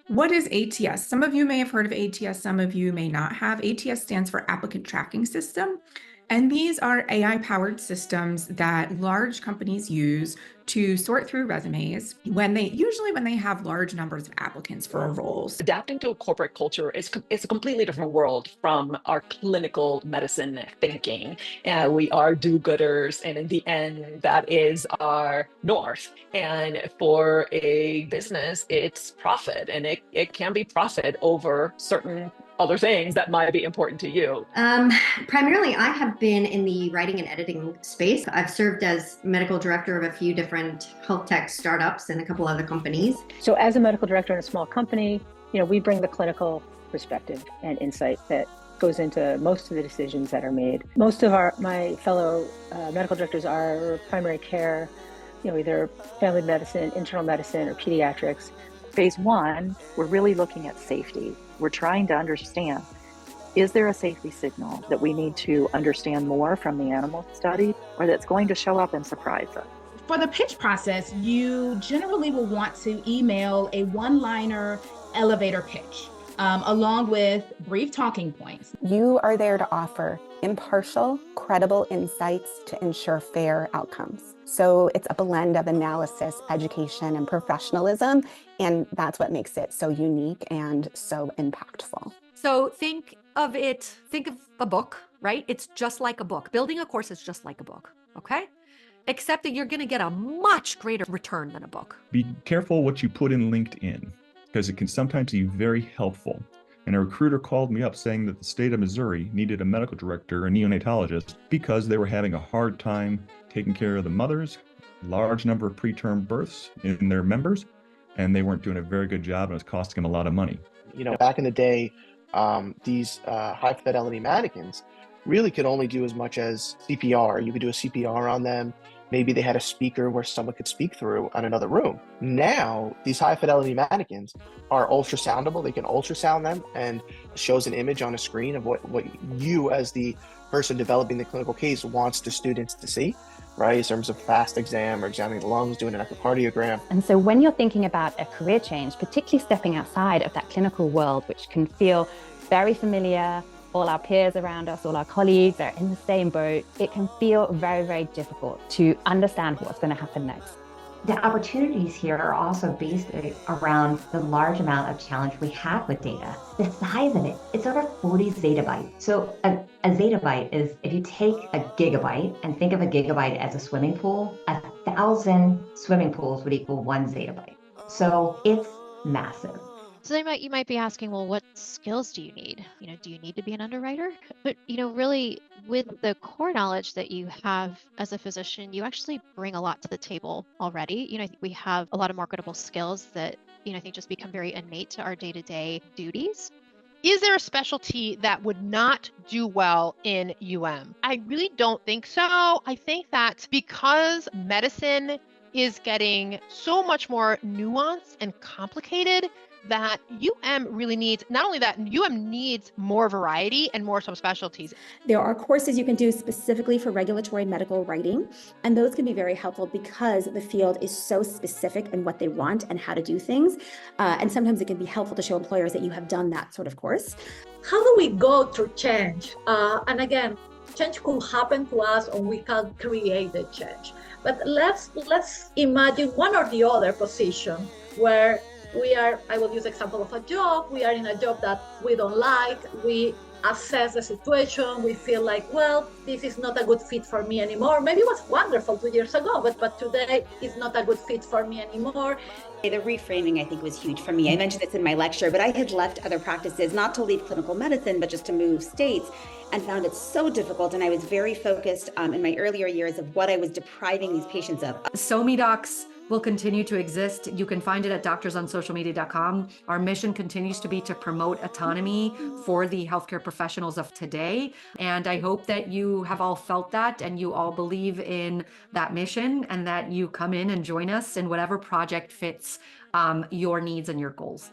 What is ATS? Some of you may have heard of ATS, some of you may not have. ATS stands for Applicant Tracking System. And these are AI-powered systems that large companies use to sort through resumes usually when they have large numbers of applicants for roles. Adapting to a corporate culture is a completely different world from our clinical medicine thinking. We are do-gooders, and in the end, that is our north. And for a business, it's profit, and it can be profit over certain other things that might be important to you. Primarily, I have been in the writing and editing space. I've served as medical director of a few different health tech startups and a couple other companies. So as a medical director in a small company, we bring the clinical perspective and insight that goes into most of the decisions that are made. Most of my fellow medical directors are primary care, either family medicine, internal medicine, or pediatrics. Phase one, we're really looking at safety. We're trying to understand, is there a safety signal that we need to understand more from the animal study, or that's going to show up and surprise us? For the pitch process, you generally will want to email a one-liner elevator pitch, along with brief talking points. You are there to offer impartial, credible insights to ensure fair outcomes. So it's a blend of analysis, education, and professionalism, and that's what makes it so unique and so impactful. So think of a book, right? It's just like a book. Building a course is just like a book, okay? Except that you're going to get a much greater return than a book. Be careful what you put in LinkedIn, because it can sometimes be very helpful. And a recruiter called me up saying that the state of Missouri needed a medical director, a neonatologist, because they were having a hard time taking care of the mothers, large number of preterm births in their members, and they weren't doing a very good job, and it was costing them a lot of money. Back in the day, these high fidelity mannequins really could only do as much as CPR. You could do a CPR on them. Maybe they had a speaker where someone could speak through on another room. Now, these high fidelity mannequins are ultrasoundable. They can ultrasound them and shows an image on a screen of what you as the person developing the clinical case wants the students to see, right? In terms of fast exam or examining the lungs, doing an echocardiogram. And so when you're thinking about a career change, particularly stepping outside of that clinical world, which can feel very familiar, all our peers around us, all our colleagues are in the same boat, it can feel very, very difficult to understand what's going to happen next. The opportunities here are also based around the large amount of challenge we have with data. The size of it, it's over 40 zettabytes. So a zettabyte is, if you take a gigabyte and think of a gigabyte as a swimming pool, 1,000 swimming pools would equal 1 zettabyte. So it's massive. So you might be asking, well, what skills do you need? Do you need to be an underwriter? But, really, with the core knowledge that you have as a physician, you actually bring a lot to the table already. I think we have a lot of marketable skills that, I think just become very innate to our day-to-day duties. Is there a specialty that would not do well in UM? I really don't think so. I think that because medicine is getting so much more nuanced and complicated, that UM really needs, not only that, UM needs more variety and more subspecialties. There are courses you can do specifically for regulatory medical writing, and those can be very helpful because the field is so specific in what they want and how to do things. And sometimes it can be helpful to show employers that you have done that sort of course. How do we go through change? And again, change could happen to us or we can create the change. But let's imagine one or the other position where we are, I will use the example of a job, we are in a job that we don't like, we assess the situation, we feel like, well, this is not a good fit for me anymore. Maybe it was wonderful 2 years ago, but today it's not a good fit for me anymore. The reframing, I think, was huge for me. I mentioned this in my lecture, but I had left other practices, not to leave clinical medicine, but just to move states, and found it so difficult. And I was very focused in my earlier years of what I was depriving these patients of. SoMeDocs will continue to exist. You can find it at doctorssonsocialmedia.com. Our mission continues to be to promote autonomy for the healthcare professionals of today. And I hope that you have all felt that and you all believe in that mission and that you come in and join us in whatever project fits your needs and your goals.